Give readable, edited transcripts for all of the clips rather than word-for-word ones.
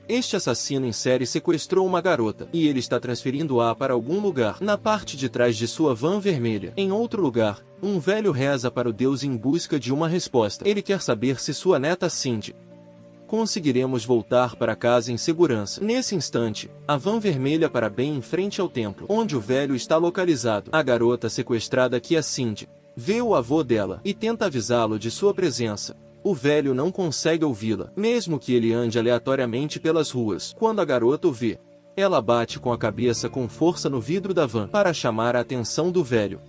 Este assassino em série sequestrou uma garota, e ele está transferindo-a para algum lugar, na parte de trás de sua van vermelha. Em outro lugar, um velho reza para o Deus em busca de uma resposta. Ele quer saber se sua neta Cindy conseguiremos voltar para casa em segurança. Nesse instante, a van vermelha para bem em frente ao templo, onde o velho está localizado. A garota sequestrada que é Cindy vê o avô dela e tenta avisá-lo de sua presença. O velho não consegue ouvi-la, mesmo que ele ande aleatoriamente pelas ruas. Quando a garota o vê, ela bate com a cabeça com força no vidro da van para chamar a atenção do velho.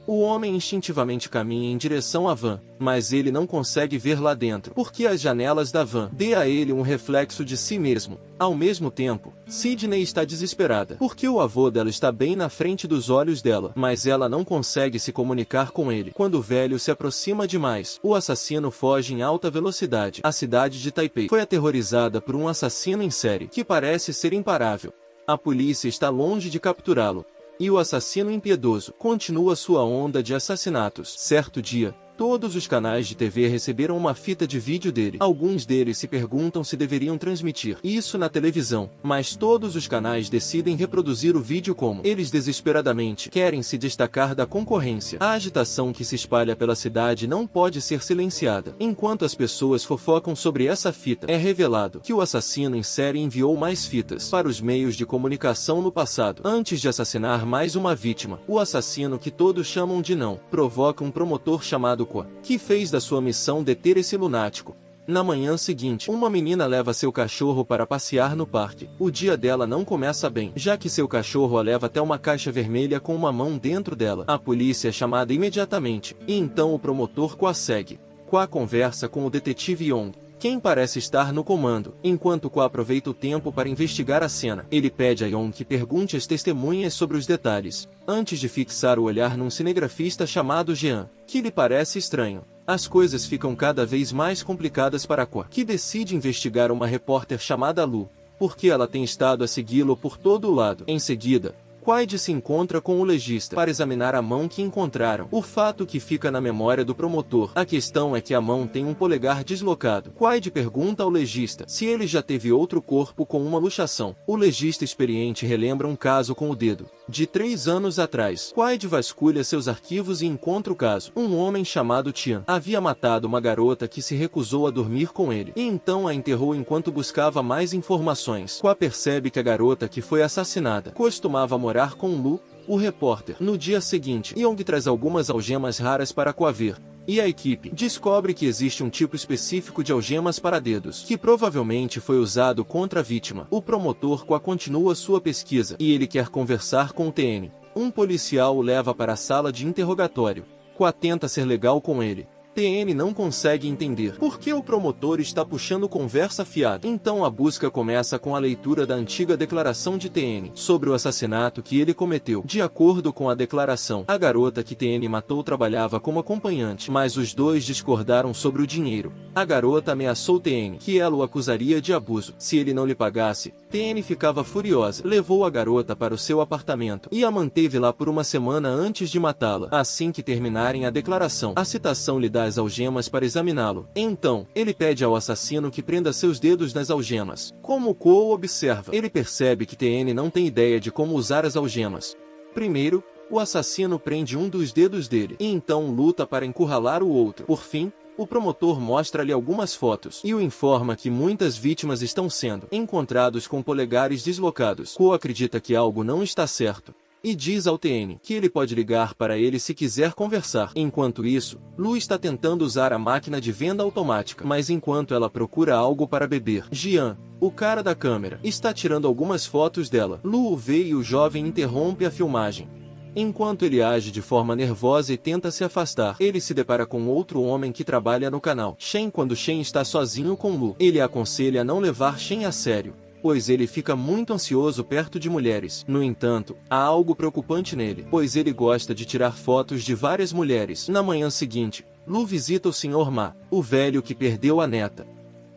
O homem instintivamente caminha em direção à van, mas ele não consegue ver lá dentro, porque as janelas da van dão a ele um reflexo de si mesmo. Ao mesmo tempo, Sidney está desesperada, porque o avô dela está bem na frente dos olhos dela, mas ela não consegue se comunicar com ele. Quando o velho se aproxima demais, o assassino foge em alta velocidade. A cidade de Taipei foi aterrorizada por um assassino em série, que parece ser imparável. A polícia está longe de capturá-lo. E o assassino impiedoso continua sua onda de assassinatos. Certo dia, todos os canais de TV receberam uma fita de vídeo dele. Alguns deles se perguntam se deveriam transmitir isso na televisão, mas todos os canais decidem reproduzir o vídeo como eles desesperadamente querem se destacar da concorrência. A agitação que se espalha pela cidade não pode ser silenciada. Enquanto as pessoas fofocam sobre essa fita, é revelado que o assassino em série enviou mais fitas para os meios de comunicação no passado. Antes de assassinar mais uma vítima, o assassino que todos chamam de Não provoca um promotor chamado que fez da sua missão deter esse lunático. Na manhã seguinte, uma menina leva seu cachorro para passear no parque. O dia dela não começa bem, já que seu cachorro a leva até uma caixa vermelha com uma mão dentro dela. A polícia é chamada imediatamente, e então o promotor a segue. Qua conversa com o detetive Yong, quem parece estar no comando, enquanto Qua aproveita o tempo para investigar a cena. Ele pede a Yong que pergunte às testemunhas sobre os detalhes, antes de fixar o olhar num cinegrafista chamado Jean, que lhe parece estranho. As coisas ficam cada vez mais complicadas para Qua, que decide investigar uma repórter chamada Lu, porque ela tem estado a segui-lo por todo o lado. Em seguida, Quaid se encontra com o legista para examinar a mão que encontraram. O fato que fica na memória do promotor. A questão é que a mão tem um polegar deslocado. Quaid pergunta ao legista se ele já teve outro corpo com uma luxação. O legista experiente relembra um caso com o dedo, de 3 anos atrás. Quaid vasculha seus arquivos e encontra o caso. Um homem chamado Tian havia matado uma garota que se recusou a dormir com ele, e então a enterrou enquanto buscava mais informações. Qua percebe que a garota que foi assassinada costumava morar com Lu, o repórter. No dia seguinte, Yong traz algumas algemas raras para Qua ver, e a equipe descobre que existe um tipo específico de algemas para dedos, que provavelmente foi usado contra a vítima. O promotor Qua continua sua pesquisa, e ele quer conversar com o TN. Um policial o leva para a sala de interrogatório. Qua tenta ser legal com ele. TN não consegue entender por que o promotor está puxando conversa fiada. Então a busca começa com a leitura da antiga declaração de TN sobre o assassinato que ele cometeu. De acordo com a declaração, a garota que TN matou trabalhava como acompanhante, mas os dois discordaram sobre o dinheiro. A garota ameaçou TN que ela o acusaria de abuso se ele não lhe pagasse. TN ficava furiosa, levou a garota para o seu apartamento e a manteve lá por uma semana antes de matá-la. Assim que terminarem a declaração, a citação lhe dá as algemas para examiná-lo. Então, ele pede ao assassino que prenda seus dedos nas algemas. Como Ko observa, ele percebe que TN não tem ideia de como usar as algemas. Primeiro, o assassino prende um dos dedos dele, e então luta para encurralar o outro. Por fim, o promotor mostra-lhe algumas fotos e o informa que muitas vítimas estão sendo encontrados com polegares deslocados. Ko acredita que algo não está certo e diz ao TN que ele pode ligar para ele se quiser conversar. Enquanto isso, Lu está tentando usar a máquina de venda automática, mas enquanto ela procura algo para beber, Jian, o cara da câmera, está tirando algumas fotos dela. Lu o vê e o jovem interrompe a filmagem. Enquanto ele age de forma nervosa e tenta se afastar, ele se depara com outro homem que trabalha no canal, Shen. Quando Shen está sozinho com Lu, ele aconselha a não levar Shen a sério, pois ele fica muito ansioso perto de mulheres. No entanto, há algo preocupante nele, pois ele gosta de tirar fotos de várias mulheres. Na manhã seguinte, Lu visita o Sr. Ma, o velho que perdeu a neta.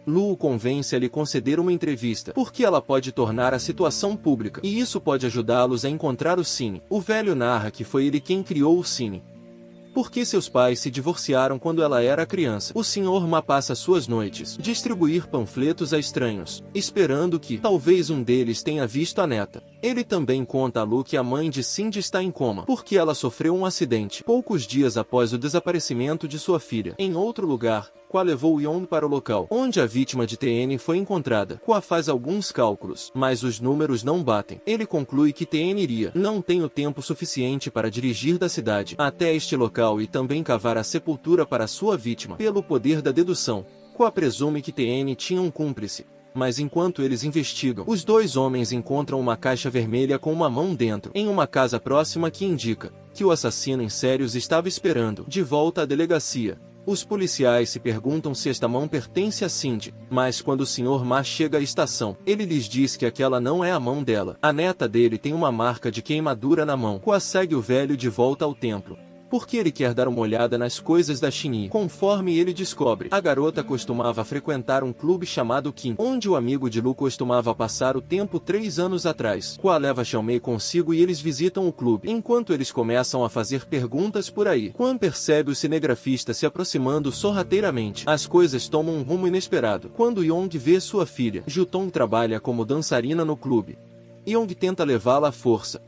Lu o convence a lhe conceder uma entrevista, porque ela pode tornar a situação pública, e isso pode ajudá-los a encontrar o Cine. O velho narra que foi ele quem criou o Cine, porque seus pais se divorciaram quando ela era criança. O Sr. Ma passa suas noites distribuir panfletos a estranhos, esperando que talvez um deles tenha visto a neta. Ele também conta a Lu que a mãe de Cindy está em coma, porque ela sofreu um acidente poucos dias após o desaparecimento de sua filha. Em outro lugar, Qua levou Yong para o local onde a vítima de TN foi encontrada. Qua faz alguns cálculos, mas os números não batem. Ele conclui que TN iria não tem o tempo suficiente para dirigir da cidade até este local e também cavar a sepultura para sua vítima. Pelo poder da dedução, Qua presume que TN tinha um cúmplice. Mas enquanto eles investigam, os dois homens encontram uma caixa vermelha com uma mão dentro, em uma casa próxima que indica que o assassino em série os estava esperando. De volta à delegacia, os policiais se perguntam se esta mão pertence a Cindy, mas quando o Sr. Ma chega à estação, ele lhes diz que aquela não é a mão dela. A neta dele tem uma marca de queimadura na mão. Qua segue o velho de volta ao templo, porque ele quer dar uma olhada nas coisas da Xinyi. Conforme ele descobre, a garota costumava frequentar um clube chamado Kim, onde o amigo de Lu costumava passar o tempo 3 anos atrás. Qua leva Xiaomei consigo e eles visitam o clube. Enquanto eles começam a fazer perguntas por aí, Quan percebe o cinegrafista se aproximando sorrateiramente. As coisas tomam um rumo inesperado. Quando Yong vê sua filha, Jutong trabalha como dançarina no clube. Yong tenta levá-la à força,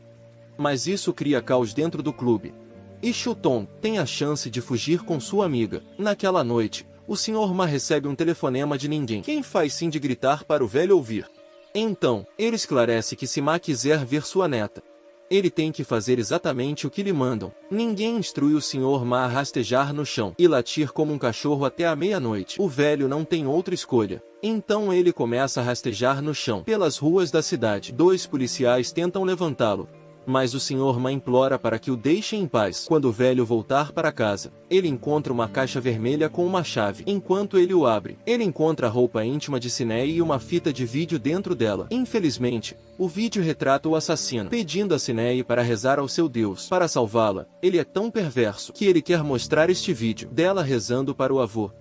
mas isso cria caos dentro do clube. E Chutong tem a chance de fugir com sua amiga. Naquela noite, o Sr. Ma recebe um telefonema de ninguém, quem faz Cindy gritar para o velho ouvir. Então, ele esclarece que se Ma quiser ver sua neta, ele tem que fazer exatamente o que lhe mandam. Ninguém instrui o Sr. Ma a rastejar no chão e latir como um cachorro até a meia-noite. O velho não tem outra escolha. Então ele começa a rastejar no chão pelas ruas da cidade. 2 policiais tentam levantá-lo, mas o Sr. Ma implora para que o deixem em paz. Quando o velho voltar para casa, ele encontra uma caixa vermelha com uma chave. Enquanto ele o abre, ele encontra a roupa íntima de Cinei e uma fita de vídeo dentro dela. Infelizmente, o vídeo retrata o assassino, pedindo a Cinei para rezar ao seu Deus para salvá-la. Ele é tão perverso que ele quer mostrar este vídeo dela rezando para o avô.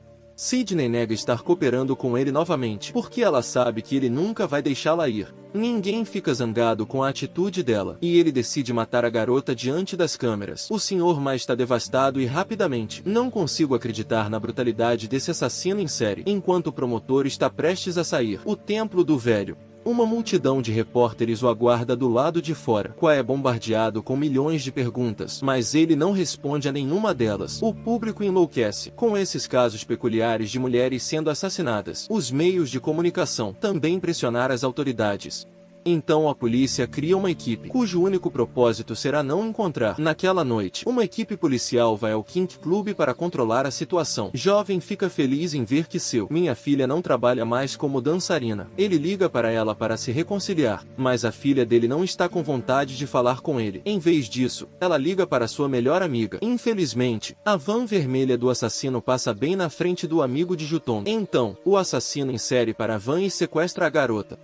Sidney nega estar cooperando com ele novamente, porque ela sabe que ele nunca vai deixá-la ir. Ninguém fica zangado com a atitude dela, e ele decide matar a garota diante das câmeras. O Sr. Ma está devastado e rapidamente. Não consigo acreditar na brutalidade desse assassino em série. Enquanto o promotor está prestes a sair, o templo do velho, uma multidão de repórteres o aguarda do lado de fora. Qua é bombardeado com milhões de perguntas, mas ele não responde a nenhuma delas. O público enlouquece com esses casos peculiares de mulheres sendo assassinadas. Os meios de comunicação também pressionaram as autoridades. Então a polícia cria uma equipe, cujo único propósito será não encontrar. Naquela noite, uma equipe policial vai ao Kink Club para controlar a situação. Jovem fica feliz em ver que minha filha não trabalha mais como dançarina. Ele liga para ela para se reconciliar, mas a filha dele não está com vontade de falar com ele. Em vez disso, ela liga para sua melhor amiga. Infelizmente, a van vermelha do assassino passa bem na frente do amigo de Jutong. Então, o assassino insere para a van e sequestra a garota.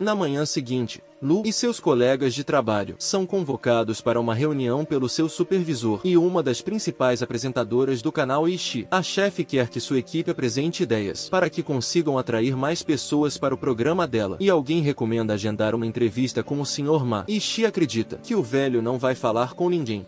Na manhã seguinte, Lu e seus colegas de trabalho são convocados para uma reunião pelo seu supervisor e uma das principais apresentadoras do canal Ishi. A chefe quer que sua equipe apresente ideias para que consigam atrair mais pessoas para o programa dela, e alguém recomenda agendar uma entrevista com o Sr. Ma. Ishi acredita que o velho não vai falar com ninguém,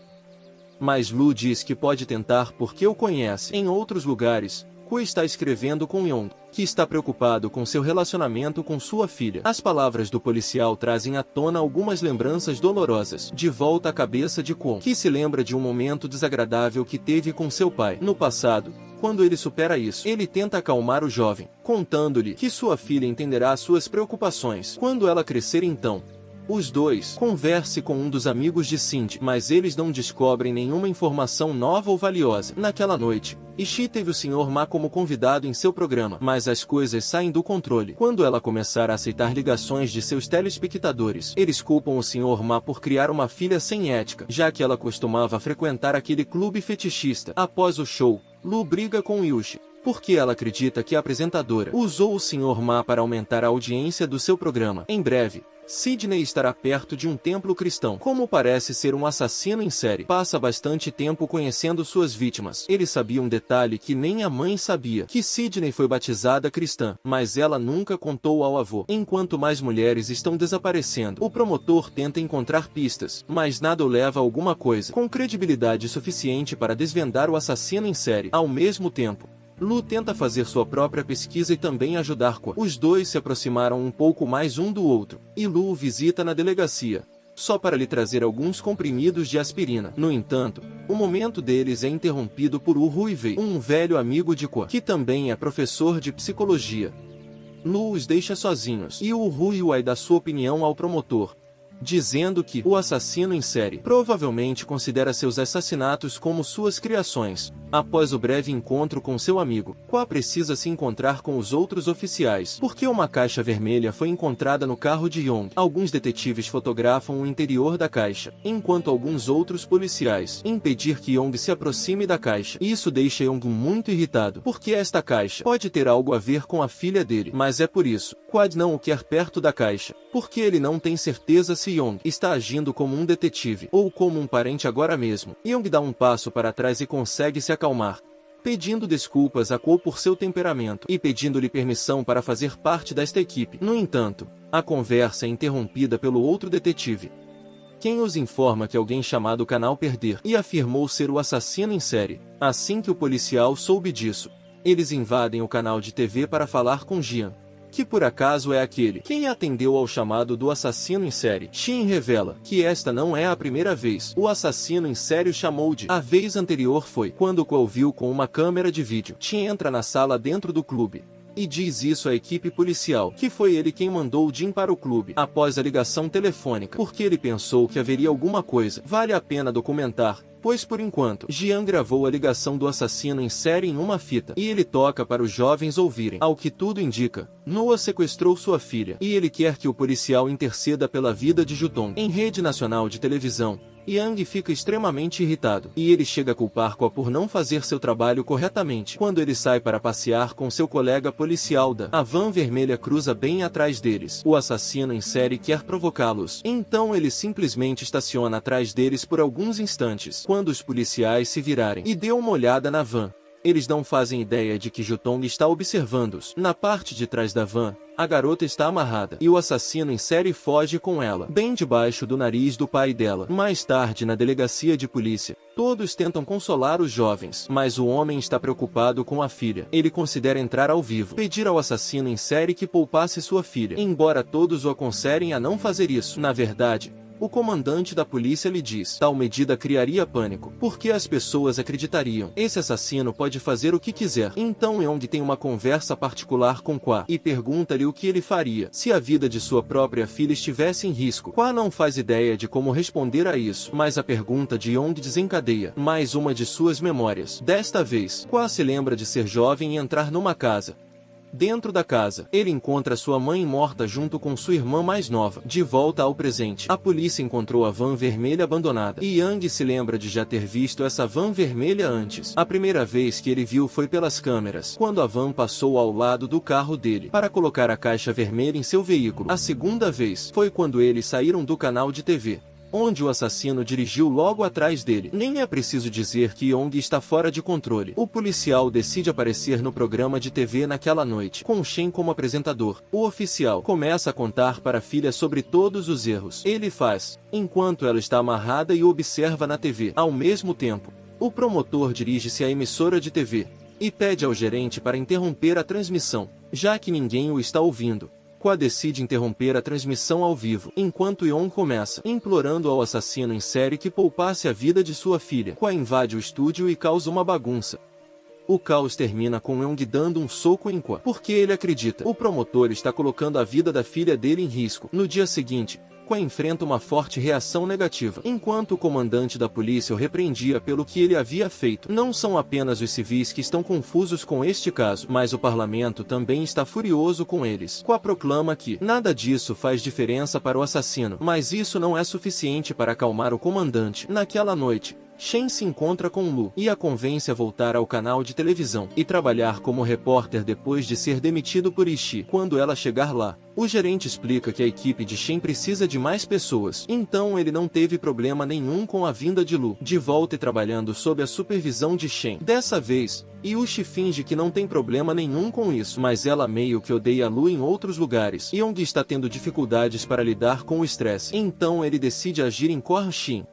mas Lu diz que pode tentar porque o conhece. Em outros lugares, Ku está escrevendo com Yong, que está preocupado com seu relacionamento com sua filha. As palavras do policial trazem à tona algumas lembranças dolorosas. De volta à cabeça de Kwon, que se lembra de um momento desagradável que teve com seu pai no passado. Quando ele supera isso, ele tenta acalmar o jovem, contando-lhe que sua filha entenderá suas preocupações quando ela crescer. Então, os dois conversam com um dos amigos de Cindy, mas eles não descobrem nenhuma informação nova ou valiosa. Naquela noite, Ishi teve o Sr. Ma como convidado em seu programa, mas as coisas saem do controle. Quando ela começar a aceitar ligações de seus telespectadores, eles culpam o Sr. Ma por criar uma filha sem ética, já que ela costumava frequentar aquele clube fetichista. Após o show, Lu briga com Yushi, porque ela acredita que a apresentadora usou o Sr. Ma para aumentar a audiência do seu programa. Em breve, Sidney estará perto de um templo cristão. Como parece ser um assassino em série, passa bastante tempo conhecendo suas vítimas. Ele sabia um detalhe que nem a mãe sabia, que Sidney foi batizada cristã, mas ela nunca contou ao avô. Enquanto mais mulheres estão desaparecendo, o promotor tenta encontrar pistas, mas nada o leva a alguma coisa com credibilidade suficiente para desvendar o assassino em série. Ao mesmo tempo, Lu tenta fazer sua própria pesquisa e também ajudar Qua. Os dois se aproximaram um pouco mais um do outro, e Lu o visita na delegacia, só para lhe trazer alguns comprimidos de aspirina. No entanto, o momento deles é interrompido por Ruivei, um velho amigo de Qua, que também é professor de psicologia. Lu os deixa sozinhos, e Ruivei dá sua opinião ao promotor, dizendo que o assassino em série provavelmente considera seus assassinatos como suas criações. Após o breve encontro com seu amigo, Qua precisa se encontrar com os outros oficiais, porque uma caixa vermelha foi encontrada no carro de Young. Alguns detetives fotografam o interior da caixa, enquanto alguns outros policiais impedir que Young se aproxime da caixa. Isso deixa Young muito irritado, porque esta caixa pode ter algo a ver com a filha dele, mas é por isso, Qua não o quer perto da caixa, porque ele não tem certeza se Young está agindo como um detetive ou como um parente agora mesmo. Young dá um passo para trás e consegue se acalmar, pedindo desculpas a Qua por seu temperamento e pedindo-lhe permissão para fazer parte desta equipe. No entanto, a conversa é interrompida pelo outro detetive, quem os informa que alguém chamado Canal Perder e afirmou ser o assassino em série. Assim que o policial soube disso, eles invadem o canal de TV para falar com Jian, que por acaso é aquele quem atendeu ao chamado do assassino em série. Shin revela que esta não é a primeira vez. O assassino em série chamou de. A vez anterior foi quando Qua o viu com uma câmera de vídeo. Shin entra na sala dentro do clube e diz isso à equipe policial, que foi ele quem mandou Jin para o clube após a ligação telefônica, porque ele pensou que haveria alguma coisa. Vale a pena documentar, pois por enquanto, Jian gravou a ligação do assassino em série em uma fita, e ele toca para os jovens ouvirem. Ao que tudo indica, Noah sequestrou sua filha, e ele quer que o policial interceda pela vida de Jutong. Em rede nacional de televisão, Yang fica extremamente irritado, e ele chega a culpar Qua por não fazer seu trabalho corretamente. Quando ele sai para passear com seu colega policial Da, a van vermelha cruza bem atrás deles. O assassino em série quer provocá-los, então ele simplesmente estaciona atrás deles por alguns instantes. Quando os policiais se virarem e dê uma olhada na van, eles não fazem ideia de que Jutong está observando-os. Na parte de trás da van, a garota está amarrada, e o assassino em série foge com ela, bem debaixo do nariz do pai dela. Mais tarde na delegacia de polícia, todos tentam consolar os jovens, mas o homem está preocupado com a filha. Ele considera entrar ao vivo, pedir ao assassino em série que poupasse sua filha, embora todos o aconselhem a não fazer isso. Na verdade, o comandante da polícia lhe diz, tal medida criaria pânico, porque as pessoas acreditariam. Esse assassino pode fazer o que quiser. Então Young tem uma conversa particular com Qua, e pergunta-lhe o que ele faria se a vida de sua própria filha estivesse em risco. Qua não faz ideia de como responder a isso, mas a pergunta de Young desencadeia mais uma de suas memórias. Desta vez, Qua se lembra de ser jovem e entrar numa casa. Dentro da casa, ele encontra sua mãe morta junto com sua irmã mais nova. De volta ao presente, a polícia encontrou a van vermelha abandonada, e Yang se lembra de já ter visto essa van vermelha antes. A primeira vez que ele viu foi pelas câmeras, quando a van passou ao lado do carro dele para colocar a caixa vermelha em seu veículo. A segunda vez foi quando eles saíram do canal de TV, onde o assassino dirigiu logo atrás dele. Nem é preciso dizer que Young está fora de controle. O policial decide aparecer no programa de TV naquela noite, com Shen como apresentador. O oficial começa a contar para a filha sobre todos os erros ele faz, enquanto ela está amarrada e observa na TV. Ao mesmo tempo, o promotor dirige-se à emissora de TV e pede ao gerente para interromper a transmissão, já que ninguém o está ouvindo. Qua decide interromper a transmissão ao vivo, enquanto Young começa, implorando ao assassino em série que poupasse a vida de sua filha. Qua invade o estúdio e causa uma bagunça. O caos termina com Young dando um soco em Qua, porque ele acredita o promotor está colocando a vida da filha dele em risco. No dia seguinte, Qua enfrenta uma forte reação negativa, enquanto o comandante da polícia o repreendia pelo que ele havia feito. Não são apenas os civis que estão confusos com este caso, mas o parlamento também está furioso com eles. Qua proclama que nada disso faz diferença para o assassino, mas isso não é suficiente para acalmar o comandante. Naquela noite, Shen se encontra com Lu e a convence a voltar ao canal de televisão e trabalhar como repórter depois de ser demitido por Ishii. Quando ela chegar lá, o gerente explica que a equipe de Shen precisa de mais pessoas, então ele não teve problema nenhum com a vinda de Lu de volta e trabalhando sob a supervisão de Shen. Dessa vez, Yushi finge que não tem problema nenhum com isso, mas ela meio que odeia Lu em outros lugares, e onde está tendo dificuldades para lidar com o estresse. Então ele decide agir em Kor-Shin,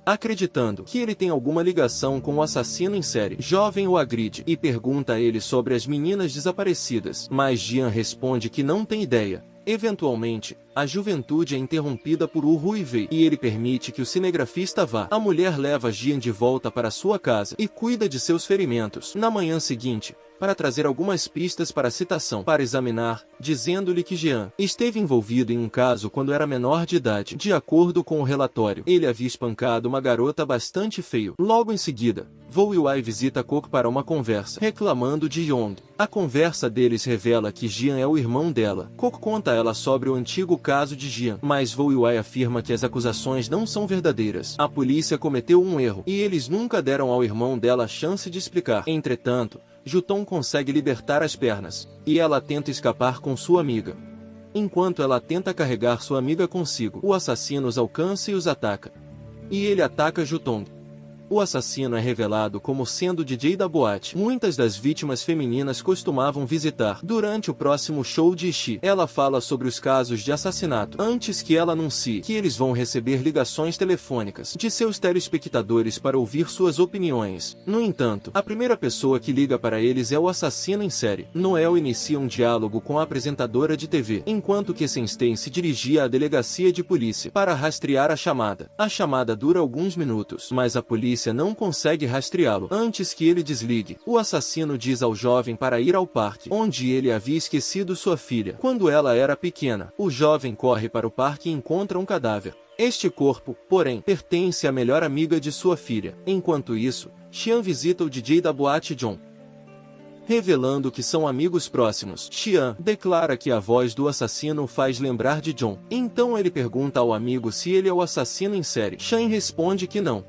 acreditando que ele tem alguma ligação com o assassino em série. Jovem o agride e pergunta a ele sobre as meninas desaparecidas, mas Jian responde que não tem ideia. Eventualmente, a juventude é interrompida por Ruivei e ele permite que o cinegrafista vá. A mulher leva Jian de volta para sua casa e cuida de seus ferimentos. Na manhã seguinte, para trazer algumas pistas para a citação para examinar, dizendo-lhe que Jian esteve envolvido em um caso quando era menor de idade. De acordo com o relatório, ele havia espancado uma garota bastante feio. Logo em seguida, Vo Yuai visita Kok para uma conversa, reclamando de Yong. A conversa deles revela que Jian é o irmão dela. Kok conta a ela sobre o antigo caso de Jian, mas Vo Yuai afirma que as acusações não são verdadeiras. A polícia cometeu um erro, e eles nunca deram ao irmão dela a chance de explicar. Entretanto, Jutong consegue libertar as pernas, e ela tenta escapar com sua amiga. Enquanto ela tenta carregar sua amiga consigo, o assassino os alcança e os ataca. E ele ataca Jutong. O assassino é revelado como sendo o DJ da boate. Muitas das vítimas femininas costumavam visitar. Durante o próximo show de Ishii, ela fala sobre os casos de assassinato, antes que ela anuncie que eles vão receber ligações telefônicas de seus telespectadores para ouvir suas opiniões. No entanto, a primeira pessoa que liga para eles é o assassino em série. Noel inicia um diálogo com a apresentadora de TV, enquanto que Senstein se dirigia à delegacia de polícia para rastrear a chamada. A chamada dura alguns minutos, mas a polícia não consegue rastreá-lo antes que ele desligue. O assassino diz ao jovem para ir ao parque, onde ele havia esquecido sua filha quando ela era pequena. O jovem corre para o parque e encontra um cadáver. Este corpo, porém, pertence à melhor amiga de sua filha. Enquanto isso, Xian visita o DJ da boate John, revelando que são amigos próximos. Xian declara que a voz do assassino o faz lembrar de John. Então ele pergunta ao amigo se ele é o assassino em série. Xian responde que não.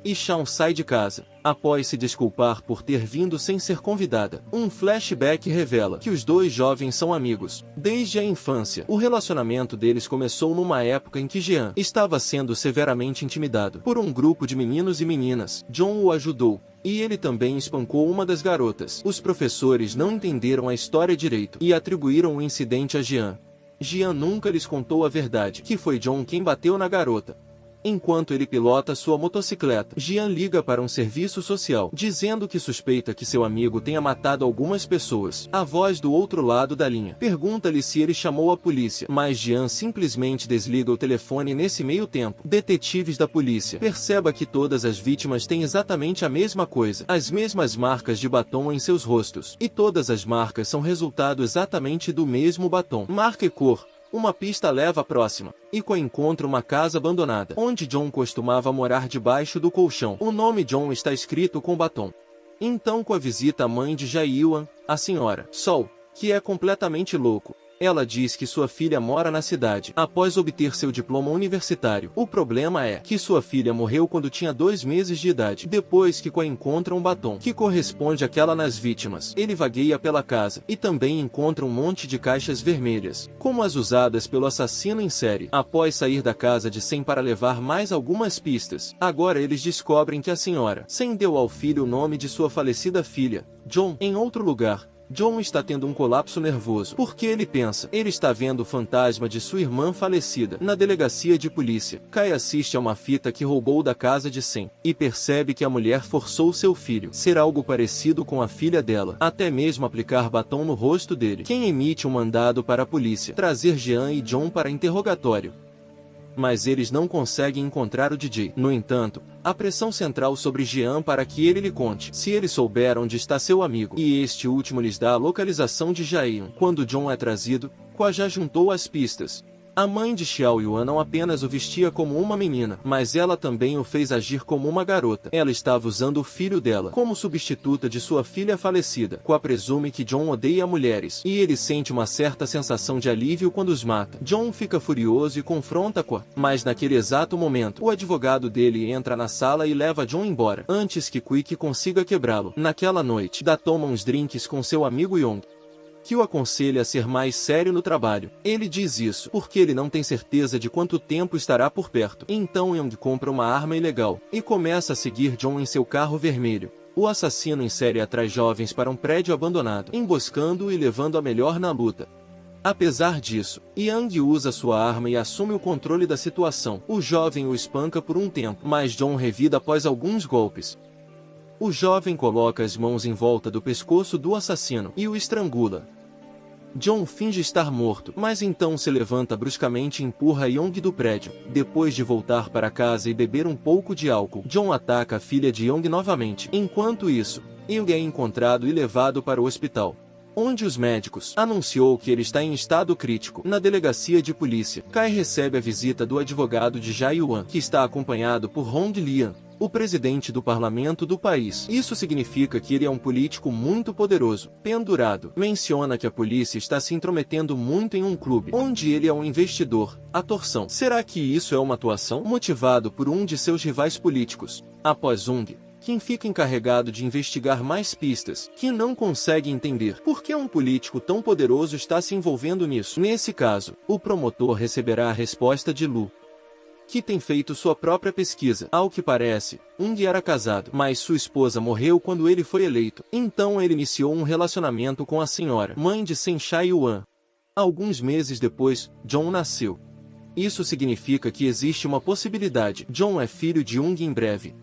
E Shawn sai de casa, após se desculpar por ter vindo sem ser convidada. Um flashback revela que os dois jovens são amigos desde a infância. O relacionamento deles começou numa época em que Jean estava sendo severamente intimidado por um grupo de meninos e meninas. John o ajudou, e ele também espancou uma das garotas. Os professores não entenderam a história direito e atribuíram o incidente a Jean. Jean nunca lhes contou a verdade, que foi John quem bateu na garota. Enquanto ele pilota sua motocicleta, Jian liga para um serviço social, dizendo que suspeita que seu amigo tenha matado algumas pessoas. A voz do outro lado da linha pergunta-lhe se ele chamou a polícia, mas Jian simplesmente desliga o telefone nesse meio tempo. Detetives da polícia percebem que todas as vítimas têm exatamente a mesma coisa, as mesmas marcas de batom em seus rostos, e todas as marcas são resultado exatamente do mesmo batom. Marca e cor. Uma pista leva à próxima, e Ko encontra uma casa abandonada, onde John costumava morar debaixo do colchão. O nome John está escrito com batom. Então Ko visita a mãe de Jae-yuan, a senhora Sol, que é completamente louco. Ela diz que sua filha mora na cidade, após obter seu diploma universitário. O problema é que sua filha morreu quando tinha 2 meses de idade. Depois que Ko encontra um batom que corresponde àquela nas vítimas, ele vagueia pela casa e também encontra um monte de caixas vermelhas, como as usadas pelo assassino em série. Após sair da casa de Sen para levar mais algumas pistas, agora eles descobrem que a senhora Sen deu ao filho o nome de sua falecida filha, John. Em outro lugar, John está tendo um colapso nervoso, porque ele pensa, ele está vendo o fantasma de sua irmã falecida. Na delegacia de polícia, Kai assiste a uma fita que roubou da casa de Sen, e percebe que a mulher forçou seu filho ser algo parecido com a filha dela, até mesmo aplicar batom no rosto dele. Quem emite um mandado para a polícia trazer Jean e John para interrogatório. Mas eles não conseguem encontrar o DJ. No entanto, a pressão central sobre Jean para que ele lhe conte se ele souber onde está seu amigo, e este último lhes dá a localização de Jae-yuan. Quando John é trazido, Ko já juntou as pistas. A mãe de Xiao Yuan não apenas o vestia como uma menina, mas ela também o fez agir como uma garota. Ela estava usando o filho dela como substituta de sua filha falecida. Qua presume que John odeia mulheres, e ele sente uma certa sensação de alívio quando os mata. John fica furioso e confronta Qua, mas naquele exato momento, o advogado dele entra na sala e leva John embora, antes que Quick consiga quebrá-lo. Naquela noite, Da toma uns drinks com seu amigo Yong, que o aconselha a ser mais sério no trabalho. Ele diz isso porque ele não tem certeza de quanto tempo estará por perto. Então Young compra uma arma ilegal e começa a seguir John em seu carro vermelho. O assassino em série atrai jovens para um prédio abandonado, emboscando-o e levando a melhor na luta. Apesar disso, Yang usa sua arma e assume o controle da situação. O jovem o espanca por um tempo, mas John revida após alguns golpes. O jovem coloca as mãos em volta do pescoço do assassino e o estrangula. John finge estar morto, mas então se levanta bruscamente e empurra Yong do prédio. Depois de voltar para casa e beber um pouco de álcool, John ataca a filha de Yong novamente. Enquanto isso, Yong é encontrado e levado para o hospital, onde os médicos anunciou que ele está em estado crítico. Na delegacia de polícia, Kai recebe a visita do advogado de Jia Yuan, que está acompanhado por Hong Lian, o presidente do parlamento do país. Isso significa que ele é um político muito poderoso. Pendurado, menciona que a polícia está se intrometendo muito em um clube, onde ele é um investidor. A torção. Será que isso é uma atuação? Motivado por um de seus rivais políticos. Após Ung, quem fica encarregado de investigar mais pistas, que não consegue entender por que um político tão poderoso está se envolvendo nisso. Nesse caso, o promotor receberá a resposta de Lu, que tem feito sua própria pesquisa. Ao que parece, Ung era casado, mas sua esposa morreu quando ele foi eleito. Então ele iniciou um relacionamento com a senhora, mãe de Sen Shai Yuan. Alguns meses depois, John nasceu. Isso significa que existe uma possibilidade. John é filho de Ung em breve.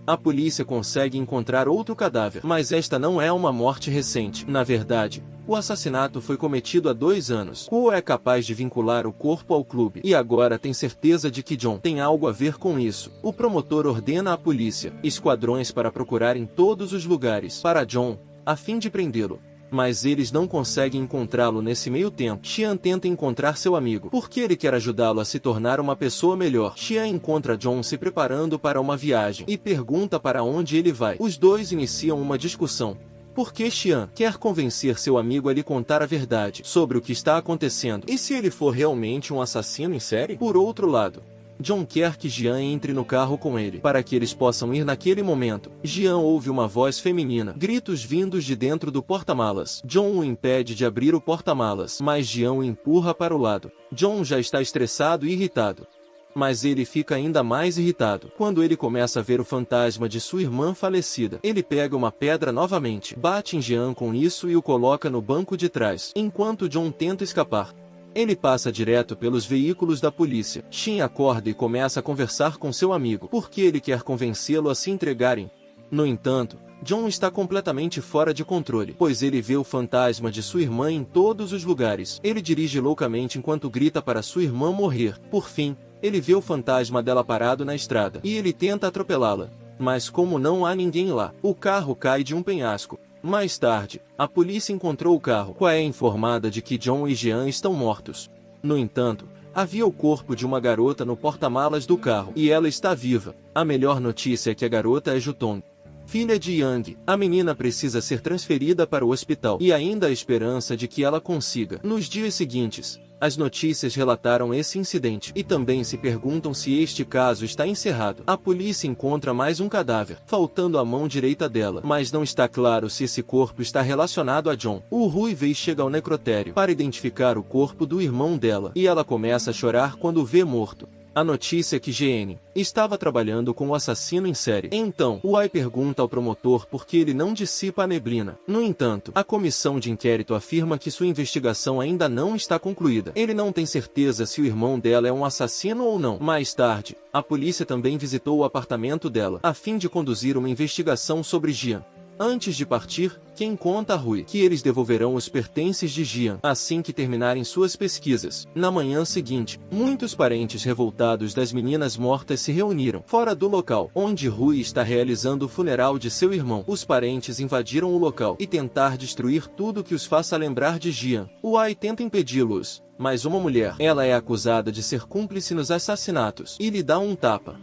A polícia consegue encontrar outro cadáver, mas esta não é uma morte recente. Na verdade, o assassinato foi cometido há 2 anos. Kuo é capaz de vincular o corpo ao clube, e agora tem certeza de que John tem algo a ver com isso. O promotor ordena à polícia esquadrões para procurar em todos os lugares para John, a fim de prendê-lo. Mas eles não conseguem encontrá-lo nesse meio tempo. Xian tenta encontrar seu amigo, porque ele quer ajudá-lo a se tornar uma pessoa melhor. Xian encontra John se preparando para uma viagem, e pergunta para onde ele vai. Os dois iniciam uma discussão, porque Xian quer convencer seu amigo a lhe contar a verdade sobre o que está acontecendo. E se ele for realmente um assassino em série? Por outro lado, John quer que Jian entre no carro com ele, para que eles possam ir naquele momento. Jian ouve uma voz feminina, gritos vindos de dentro do porta-malas. John o impede de abrir o porta-malas, mas Jian o empurra para o lado. John já está estressado e irritado, mas ele fica ainda mais irritado quando ele começa a ver o fantasma de sua irmã falecida. Ele pega uma pedra novamente, bate em Jian com isso e o coloca no banco de trás, enquanto John tenta escapar. Ele passa direto pelos veículos da polícia. Shin acorda e começa a conversar com seu amigo, porque ele quer convencê-lo a se entregarem. No entanto, John está completamente fora de controle, pois ele vê o fantasma de sua irmã em todos os lugares. Ele dirige loucamente enquanto grita para sua irmã morrer. Por fim, ele vê o fantasma dela parado na estrada, e ele tenta atropelá-la. Mas como não há ninguém lá, o carro cai de um penhasco. Mais tarde, a polícia encontrou o carro. Qua é informada de que John e Jian estão mortos. No entanto, havia o corpo de uma garota no porta-malas do carro, e ela está viva. A melhor notícia é que a garota é Jutong, filha de Yang. A menina precisa ser transferida para o hospital, e ainda há esperança de que ela consiga. Nos dias seguintes, as notícias relataram esse incidente, e também se perguntam se este caso está encerrado. A polícia encontra mais um cadáver, faltando a mão direita dela, mas não está claro se esse corpo está relacionado a John. O Ruivei chega ao necrotério para identificar o corpo do irmão dela, e ela começa a chorar quando o vê morto. A notícia é que GN estava trabalhando com o assassino em série. Então, Wai pergunta ao promotor por que ele não dissipa a neblina. No entanto, a comissão de inquérito afirma que sua investigação ainda não está concluída. Ele não tem certeza se o irmão dela é um assassino ou não. Mais tarde, a polícia também visitou o apartamento dela, a fim de conduzir uma investigação sobre Jian. Antes de partir, Ken conta a Rui que eles devolverão os pertences de Jian assim que terminarem suas pesquisas. Na manhã seguinte, muitos parentes revoltados das meninas mortas se reuniram fora do local onde Rui está realizando o funeral de seu irmão. Os parentes invadiram o local e tentar destruir tudo que os faça lembrar de Jian. Wei tenta impedi-los, mas uma mulher, ela é acusada de ser cúmplice nos assassinatos e lhe dá um tapa.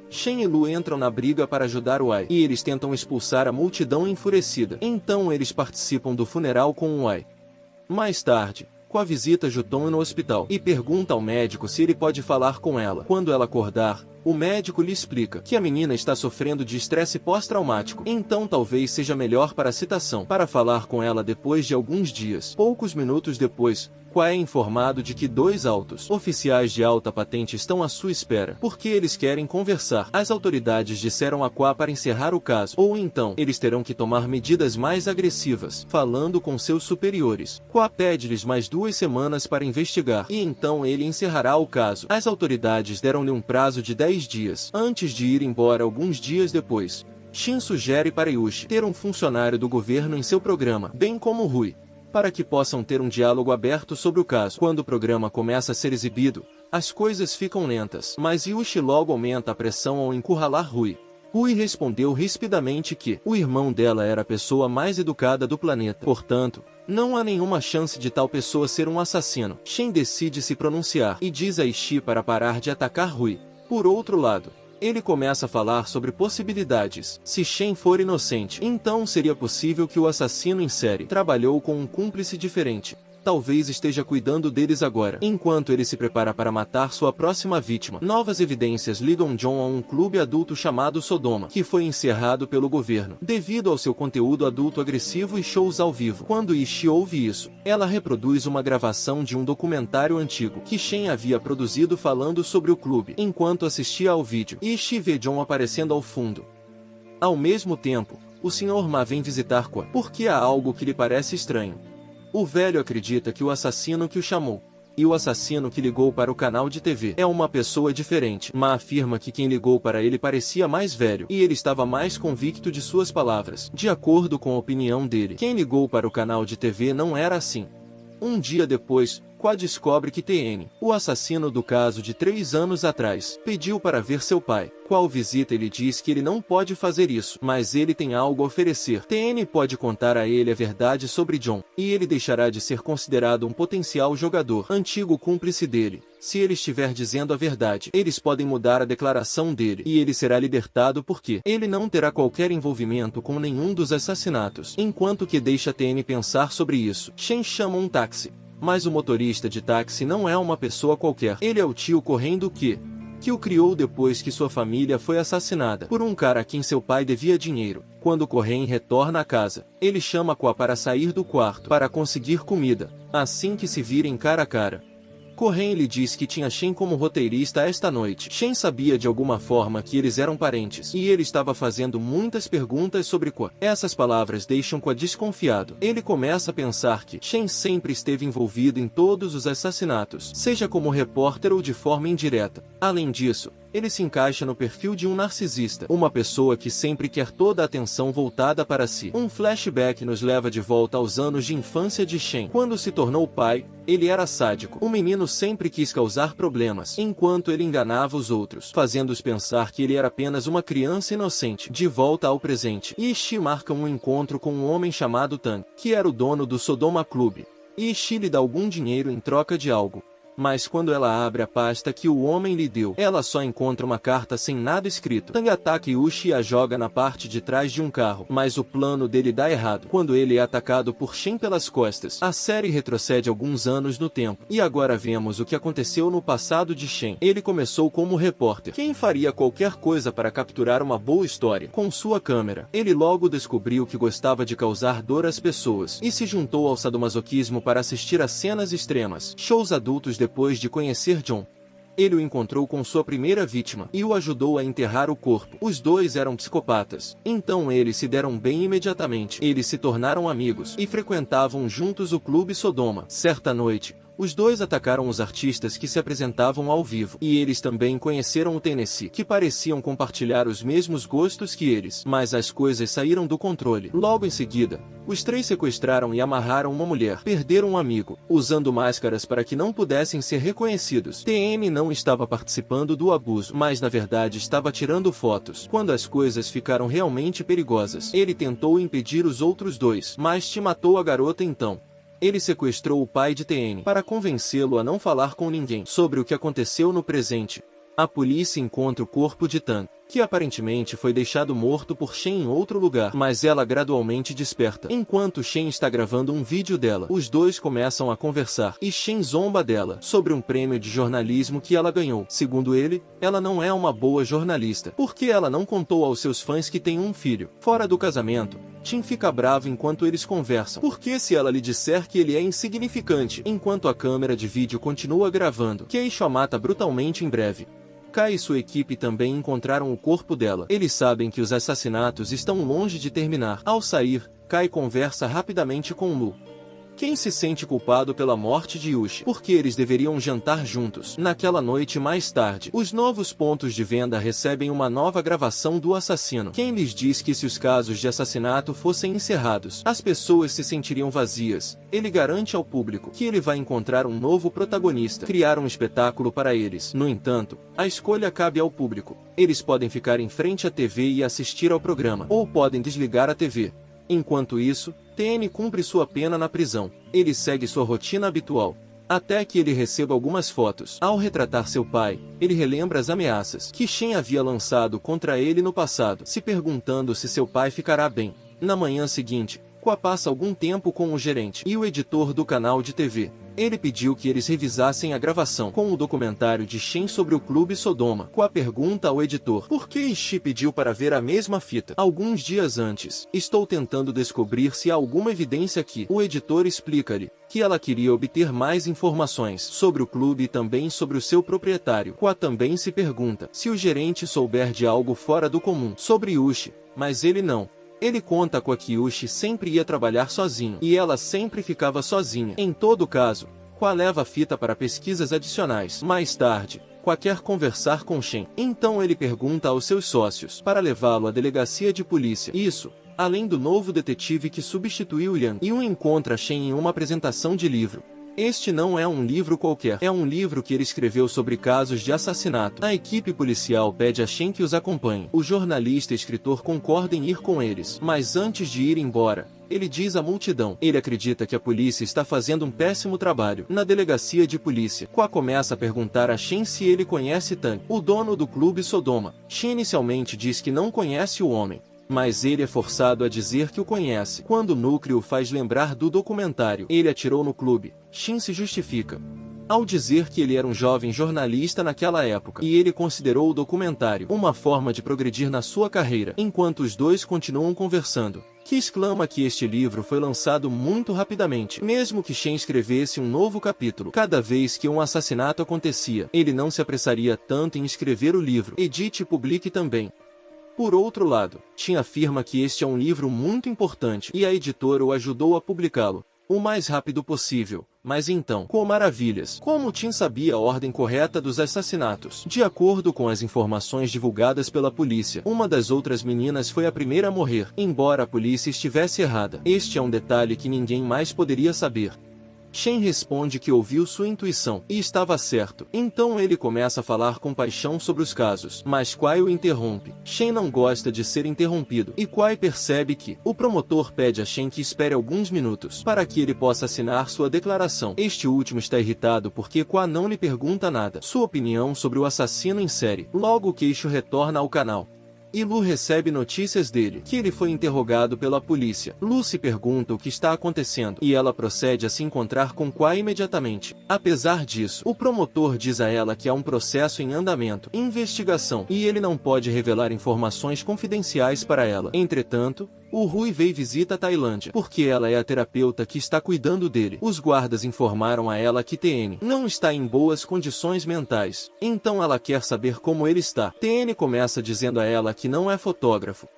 Shen e Lu entram na briga para ajudar Wei, e eles tentam expulsar a multidão enfurecida. Então eles participam do funeral com Wei. Mais tarde, Qua visita Jutong no hospital e pergunta ao médico se ele pode falar com ela. Quando ela acordar, o médico lhe explica que a menina está sofrendo de estresse pós-traumático, então talvez seja melhor para a citação para falar com ela depois de alguns dias. Poucos minutos depois, Qua é informado de que 2 altos oficiais de alta patente estão à sua espera, porque eles querem conversar. As autoridades disseram a Qua para encerrar o caso, ou então eles terão que tomar medidas mais agressivas, falando com seus superiores. Qua pede-lhes mais 2 semanas para investigar, e então ele encerrará o caso. As autoridades deram-lhe um prazo de 10 dias, antes de ir embora alguns dias depois. Shin sugere para Yushi ter um funcionário do governo em seu programa, bem como Rui, para que possam ter um diálogo aberto sobre o caso. Quando o programa começa a ser exibido, as coisas ficam lentas, mas Yushi logo aumenta a pressão ao encurralar Rui. Rui respondeu rispidamente que o irmão dela era a pessoa mais educada do planeta, portanto, não há nenhuma chance de tal pessoa ser um assassino. Shen decide se pronunciar e diz a Ishii para parar de atacar Rui. Por outro lado, ele começa a falar sobre possibilidades. Se Shen for inocente, então seria possível que o assassino em série trabalhou com um cúmplice diferente. Talvez esteja cuidando deles agora, enquanto ele se prepara para matar sua próxima vítima. Novas evidências ligam John a um clube adulto chamado Sodoma, que foi encerrado pelo governo, devido ao seu conteúdo adulto agressivo e shows ao vivo. Quando Ishii ouve isso, ela reproduz uma gravação de um documentário antigo que Shen havia produzido falando sobre o clube. Enquanto assistia ao vídeo, Ishii vê John aparecendo ao fundo. Ao mesmo tempo, o Sr. Ma vem visitar Qua, porque há algo que lhe parece estranho. O velho acredita que o assassino que o chamou e o assassino que ligou para o canal de TV é uma pessoa diferente. Ma afirma que quem ligou para ele parecia mais velho e ele estava mais convicto de suas palavras. De acordo com a opinião dele, quem ligou para o canal de TV não era assim. Um dia depois, Qua descobre que TN, o assassino do caso de 3 anos atrás, pediu para ver seu pai. Qua o visita e lhe diz que ele não pode fazer isso, mas ele tem algo a oferecer. TN pode contar a ele a verdade sobre John, e ele deixará de ser considerado um potencial jogador, antigo cúmplice dele. Se ele estiver dizendo a verdade, eles podem mudar a declaração dele, e ele será libertado porque ele não terá qualquer envolvimento com nenhum dos assassinatos. Enquanto que deixa TN pensar sobre isso, Shen chama um táxi. Mas o motorista de táxi não é uma pessoa qualquer. Ele é o tio Correndo que o criou depois que sua família foi assassinada por um cara a quem seu pai devia dinheiro. Quando Corren retorna à casa, ele chama Qua para sair do quarto para conseguir comida, assim que se virem cara a cara. Corren lhe diz que tinha Shen como roteirista esta noite. Shen sabia de alguma forma que eles eram parentes, e ele estava fazendo muitas perguntas sobre Qua. Essas palavras deixam Qua desconfiado. Ele começa a pensar que Shen sempre esteve envolvido em todos os assassinatos, seja como repórter ou de forma indireta. Além disso, ele se encaixa no perfil de um narcisista, uma pessoa que sempre quer toda a atenção voltada para si. Um flashback nos leva de volta aos anos de infância de Shen. Quando se tornou pai, ele era sádico. O menino sempre quis causar problemas, enquanto ele enganava os outros, fazendo-os pensar que ele era apenas uma criança inocente. De volta ao presente, Ishii marca um encontro com um homem chamado Tan, que era o dono do Sodoma Club. Ishii lhe dá algum dinheiro em troca de algo. Mas quando ela abre a pasta que o homem lhe deu, ela só encontra uma carta sem nada escrito. Tang ataca Yushi e a joga na parte de trás de um carro, mas o plano dele dá errado. Quando ele é atacado por Shen pelas costas, a série retrocede alguns anos no tempo. E agora vemos o que aconteceu no passado de Shen. Ele começou como repórter. Quem faria qualquer coisa para capturar uma boa história? Com sua câmera, ele logo descobriu que gostava de causar dor às pessoas, e se juntou ao sadomasoquismo para assistir a cenas extremas, shows adultos depois de conhecer John. Ele o encontrou com sua primeira vítima e o ajudou a enterrar o corpo. Os dois eram psicopatas, então eles se deram bem imediatamente. Eles se tornaram amigos e frequentavam juntos o Clube Sodoma. Certa noite, Os dois atacaram os artistas que se apresentavam ao vivo, e eles também conheceram o Tennessee, que pareciam compartilhar os mesmos gostos que eles, mas as coisas saíram do controle. Logo em seguida, os três sequestraram e amarraram uma mulher, perderam um amigo, usando máscaras para que não pudessem ser reconhecidos. TM não estava participando do abuso, mas na verdade estava tirando fotos. Quando as coisas ficaram realmente perigosas, ele tentou impedir os outros dois, mas te matou a garota então. Ele sequestrou o pai de TN para convencê-lo a não falar com ninguém sobre o que aconteceu no presente. A polícia encontra o corpo de Tan, que aparentemente foi deixado morto por Shen em outro lugar, mas ela gradualmente desperta. Enquanto Shen está gravando um vídeo dela, os dois começam a conversar, e Shen zomba dela sobre um prêmio de jornalismo que ela ganhou. Segundo ele, ela não é uma boa jornalista, porque ela não contou aos seus fãs que tem um filho fora do casamento. Tim fica bravo enquanto eles conversam, porque se ela lhe disser que ele é insignificante, enquanto a câmera de vídeo continua gravando, Keisha a mata brutalmente em breve. Kai e sua equipe também encontraram o corpo dela. Eles sabem que os assassinatos estão longe de terminar. Ao sair, Kai conversa rapidamente com Lu. Quem se sente culpado pela morte de Yushi? Porque eles deveriam jantar juntos. Naquela noite mais tarde, os novos pontos de venda recebem uma nova gravação do assassino. Quem lhes diz que se os casos de assassinato fossem encerrados, as pessoas se sentiriam vazias. Ele garante ao público que ele vai encontrar um novo protagonista, criar um espetáculo para eles. No entanto, a escolha cabe ao público. Eles podem ficar em frente à TV e assistir ao programa, ou podem desligar a TV. Enquanto isso, TN cumpre sua pena na prisão. Ele segue sua rotina habitual, até que ele receba algumas fotos. Ao retratar seu pai, ele relembra as ameaças que Shen havia lançado contra ele no passado, se perguntando se seu pai ficará bem. Na manhã seguinte, Qua passa algum tempo com o gerente e o editor do canal de TV. Ele pediu que eles revisassem a gravação com o documentário de Shen sobre o Clube Sodoma. Qua pergunta ao editor por que Ishi pediu para ver a mesma fita alguns dias antes. Estou tentando descobrir se há alguma evidência aqui. O editor explica-lhe que ela queria obter mais informações sobre o clube e também sobre o seu proprietário. Qua também se pergunta se o gerente souber de algo fora do comum sobre Yushi, mas ele não. Ele conta com a que Yushi sempre ia trabalhar sozinho, e ela sempre ficava sozinha. Em todo caso, Qua leva a fita para pesquisas adicionais. Mais tarde, Qua quer conversar com Shen. Então ele pergunta aos seus sócios para levá-lo à delegacia de polícia. Isso, além do novo detetive que substituiu Yan. E o encontra Shen em uma apresentação de livro. Este não é um livro qualquer, é um livro que ele escreveu sobre casos de assassinato. A equipe policial pede a Shen que os acompanhe. O jornalista e escritor concorda em ir com eles, mas antes de ir embora, ele diz à multidão. Ele acredita que a polícia está fazendo um péssimo trabalho. Na delegacia de polícia, Qua começa a perguntar a Shen se ele conhece Tan, o dono do Clube Sodoma. Shen inicialmente diz que não conhece o homem, mas ele é forçado a dizer que o conhece. Quando o núcleo faz lembrar do documentário Ele Atirou no Clube, Shin se justifica ao dizer que ele era um jovem jornalista naquela época, e ele considerou o documentário uma forma de progredir na sua carreira. Enquanto os dois continuam conversando, que exclama que este livro foi lançado muito rapidamente. Mesmo que Shen escrevesse um novo capítulo cada vez que um assassinato acontecia, ele não se apressaria tanto em escrever o livro. Edite e publique também. Por outro lado, Tim afirma que este é um livro muito importante e a editora o ajudou a publicá-lo o mais rápido possível. Mas então, com maravilhas, como Tim sabia a ordem correta dos assassinatos? De acordo com as informações divulgadas pela polícia, uma das outras meninas foi a primeira a morrer, embora a polícia estivesse errada. Este é um detalhe que ninguém mais poderia saber. Shen responde que ouviu sua intuição e estava certo. Então ele começa a falar com paixão sobre os casos, mas Kwai o interrompe. Shen não gosta de ser interrompido, e Kwai percebe que o promotor pede a Shen que espere alguns minutos para que ele possa assinar sua declaração. Este último está irritado porque Kwai não lhe pergunta nada, sua opinião sobre o assassino em série. Logo Keisho retorna ao canal e Lu recebe notícias dele, que ele foi interrogado pela polícia. Lu se pergunta o que está acontecendo, e ela procede a se encontrar com Kwai imediatamente. Apesar disso, o promotor diz a ela que há um processo em andamento, investigação, e ele não pode revelar informações confidenciais para ela. Entretanto, o Rui Wei visita a Tailândia, porque ela é a terapeuta que está cuidando dele. Os guardas informaram a ela que TN não está em boas condições mentais, então ela quer saber como ele está. TN começa dizendo a ela que não é fotógrafo.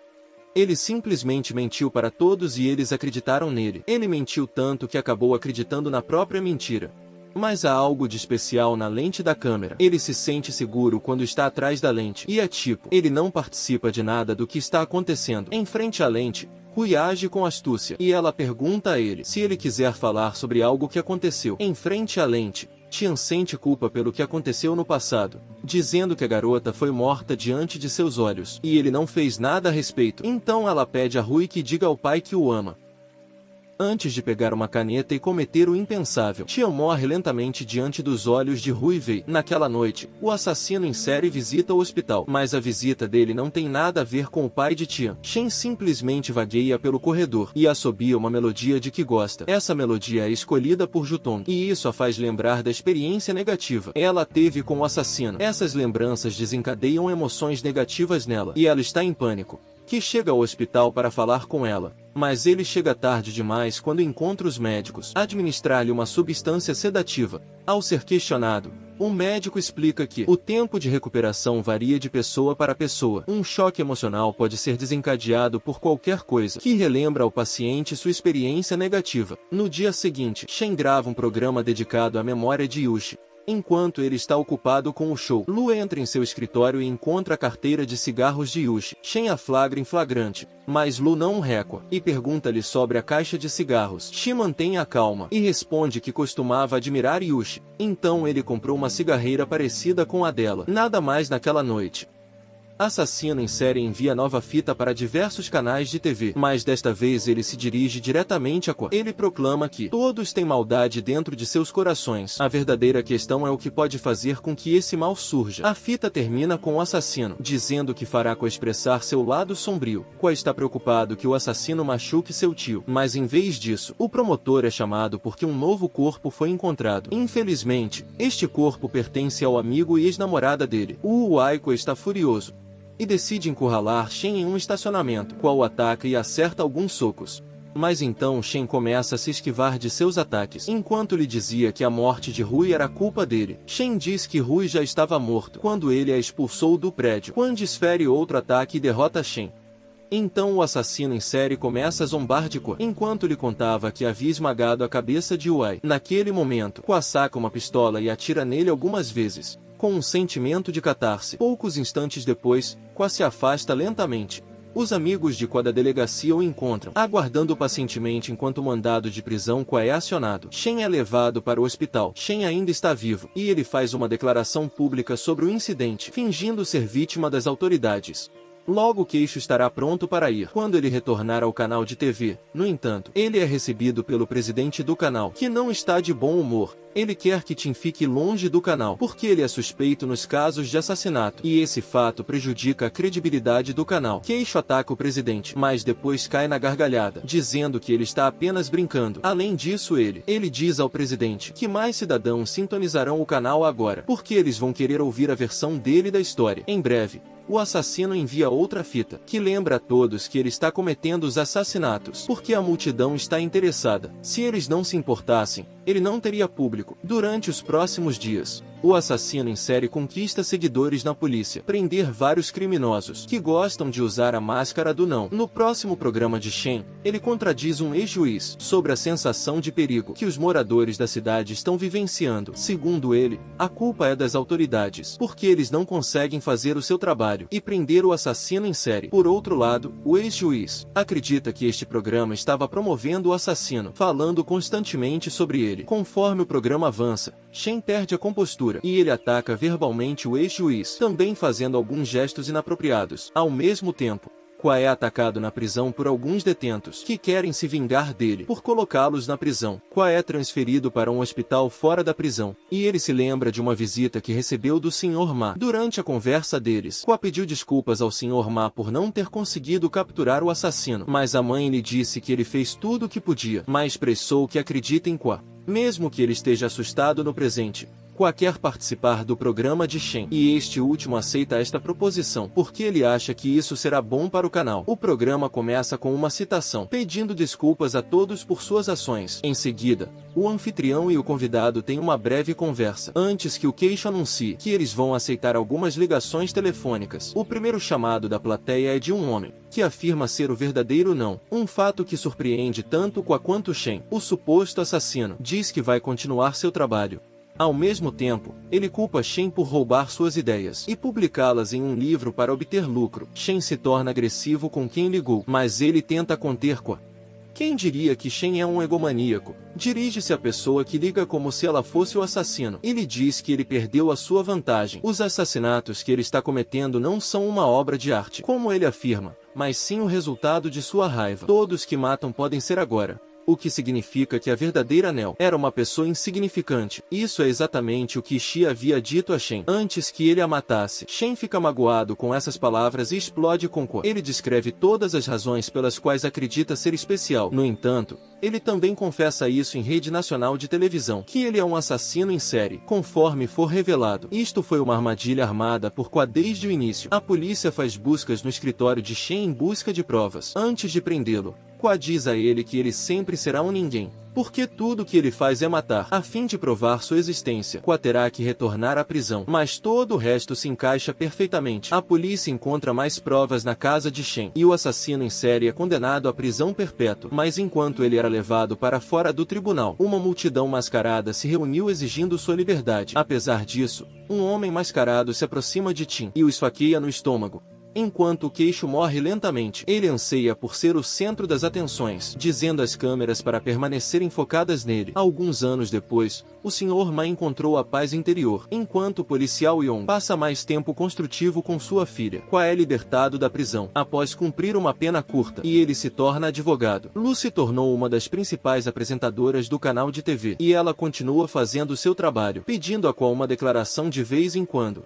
Ele simplesmente mentiu para todos e eles acreditaram nele. Ele mentiu tanto que acabou acreditando na própria mentira. Mas há algo de especial na lente da câmera. Ele se sente seguro quando está atrás da lente. E é tipo, ele não participa de nada do que está acontecendo. Em frente à lente, Rui age com astúcia. E ela pergunta a ele se ele quiser falar sobre algo que aconteceu. Em frente à lente, Tian sente culpa pelo que aconteceu no passado, dizendo que a garota foi morta diante de seus olhos, e ele não fez nada a respeito. Então ela pede a Rui que diga ao pai que o ama. Antes de pegar uma caneta e cometer o impensável, Tian morre lentamente diante dos olhos de Rui Wei. Naquela noite, o assassino em série visita o hospital, mas a visita dele não tem nada a ver com o pai de Tian. Shen simplesmente vagueia pelo corredor e assobia uma melodia de que gosta. Essa melodia é escolhida por Jutong, e isso a faz lembrar da experiência negativa ela teve com o assassino. Essas lembranças desencadeiam emoções negativas nela, e ela está em pânico. Que chega ao hospital para falar com ela, mas ele chega tarde demais quando encontra os médicos administrar-lhe uma substância sedativa. Ao ser questionado, o médico explica que o tempo de recuperação varia de pessoa para pessoa. Um choque emocional pode ser desencadeado por qualquer coisa que relembra ao paciente sua experiência negativa. No dia seguinte, Shen grava um programa dedicado à memória de Yushi. Enquanto ele está ocupado com o show, Lu entra em seu escritório e encontra a carteira de cigarros de Yushi. Shen a flagra em flagrante, mas Lu não o recua, e pergunta-lhe sobre a caixa de cigarros. Shi mantém a calma, e responde que costumava admirar Yushi. Então ele comprou uma cigarreira parecida com a dela. Nada mais naquela noite. Assassino em série envia nova fita para diversos canais de TV, mas desta vez ele se dirige diretamente a Kwa. Ele proclama que todos têm maldade dentro de seus corações. A verdadeira questão é o que pode fazer com que esse mal surja. A fita termina com o assassino dizendo que fará Kwa expressar seu lado sombrio. Kwa está preocupado que o assassino machuque seu tio, mas em vez disso, o promotor é chamado porque um novo corpo foi encontrado. Infelizmente, este corpo pertence ao amigo e ex-namorada dele. O Aiko está furioso e decide encurralar Shen em um estacionamento, qual ataca e acerta alguns socos. Mas então Shen começa a se esquivar de seus ataques. Enquanto lhe dizia que a morte de Rui era culpa dele, Shen diz que Rui já estava morto quando ele a expulsou do prédio. Quan desfere outro ataque e derrota Shen. Então o assassino em série começa a zombar de Kwa, enquanto lhe contava que havia esmagado a cabeça de Wei. Naquele momento, Kwa saca uma pistola e atira nele algumas vezes, com um sentimento de catarse. Poucos instantes depois, Kwa se afasta lentamente. Os amigos de Kwa da delegacia o encontram, aguardando pacientemente enquanto o mandado de prisão Kwa é acionado. Shen é levado para o hospital. Shen ainda está vivo, e ele faz uma declaração pública sobre o incidente, fingindo ser vítima das autoridades. Logo Queixo estará pronto para ir. Quando ele retornar ao canal de TV, no entanto, ele é recebido pelo presidente do canal, que não está de bom humor. Ele quer que Tim fique longe do canal, porque ele é suspeito nos casos de assassinato, e esse fato prejudica a credibilidade do canal. Queixo ataca o presidente, mas depois cai na gargalhada, dizendo que ele está apenas brincando. Além disso ele diz ao presidente que mais cidadãos sintonizarão o canal agora, porque eles vão querer ouvir a versão dele da história. Em breve, o assassino envia outra fita, que lembra a todos que ele está cometendo os assassinatos, porque a multidão está interessada. Se eles não se importassem, ele não teria público. Durante os próximos dias, o assassino em série conquista seguidores na polícia, prender vários criminosos que gostam de usar a máscara do não. No próximo programa de Shen, ele contradiz um ex-juiz sobre a sensação de perigo que os moradores da cidade estão vivenciando. Segundo ele, a culpa é das autoridades, porque eles não conseguem fazer o seu trabalho e prender o assassino em série. Por outro lado, o ex-juiz acredita que este programa estava promovendo o assassino, falando constantemente sobre ele. Conforme o programa avança, Shen perde a compostura e ele ataca verbalmente o ex-juiz, também fazendo alguns gestos inapropriados. Ao mesmo tempo, Kwa é atacado na prisão por alguns detentos que querem se vingar dele por colocá-los na prisão. Kwa é transferido para um hospital fora da prisão, e ele se lembra de uma visita que recebeu do Sr. Ma. Durante a conversa deles, Kwa pediu desculpas ao Sr. Ma por não ter conseguido capturar o assassino, mas a mãe lhe disse que ele fez tudo o que podia, mas expressou que acredita em Kwa, mesmo que ele esteja assustado no presente. Kwa quer participar do programa de Shen, e este último aceita esta proposição, porque ele acha que isso será bom para o canal. O programa começa com uma citação, pedindo desculpas a todos por suas ações. Em seguida, o anfitrião e o convidado têm uma breve conversa, antes que o Queixo anuncie que eles vão aceitar algumas ligações telefônicas. O primeiro chamado da plateia é de um homem, que afirma ser o verdadeiro não, um fato que surpreende tanto Kwa quanto Shen. O suposto assassino diz que vai continuar seu trabalho, Ao mesmo tempo, ele culpa Shen por roubar suas ideias e publicá-las em um livro para obter lucro. Shen se torna agressivo com quem ligou, mas ele tenta conter Qua. Quem diria que Shen é um egomaníaco? Dirige-se à pessoa que liga como se ela fosse o assassino. Ele diz que ele perdeu a sua vantagem. Os assassinatos que ele está cometendo não são uma obra de arte, como ele afirma, mas sim o resultado de sua raiva. Todos que matam podem ser agora. O que significa que a verdadeira Nell era uma pessoa insignificante. Isso é exatamente o que Shi havia dito a Shen antes que ele a matasse. Shen fica magoado com essas palavras e explode com Qua. Ele descreve todas as razões pelas quais acredita ser especial. No entanto, ele também confessa isso em rede nacional de televisão, que ele é um assassino em série, conforme for revelado. Isto foi uma armadilha armada por Qua desde o início. A polícia faz buscas no escritório de Shen em busca de provas. Antes de prendê-lo, Qua diz a ele que ele sempre será um ninguém, porque tudo que ele faz é matar. A fim de provar sua existência, Qua terá que retornar à prisão, mas todo o resto se encaixa perfeitamente. A polícia encontra mais provas na casa de Shen, e o assassino em série é condenado à prisão perpétua. Mas enquanto ele era levado para fora do tribunal, uma multidão mascarada se reuniu exigindo sua liberdade. Apesar disso, um homem mascarado se aproxima de Tim e o esfaqueia no estômago. Enquanto o queixo morre lentamente, ele anseia por ser o centro das atenções, dizendo às câmeras para permanecerem focadas nele. Alguns anos depois, o Sr. Ma encontrou a paz interior, enquanto o policial Yong passa mais tempo construtivo com sua filha. Qua é libertado da prisão, após cumprir uma pena curta, e ele se torna advogado. Lu se tornou uma das principais apresentadoras do canal de TV, e ela continua fazendo seu trabalho, pedindo a Qua uma declaração de vez em quando.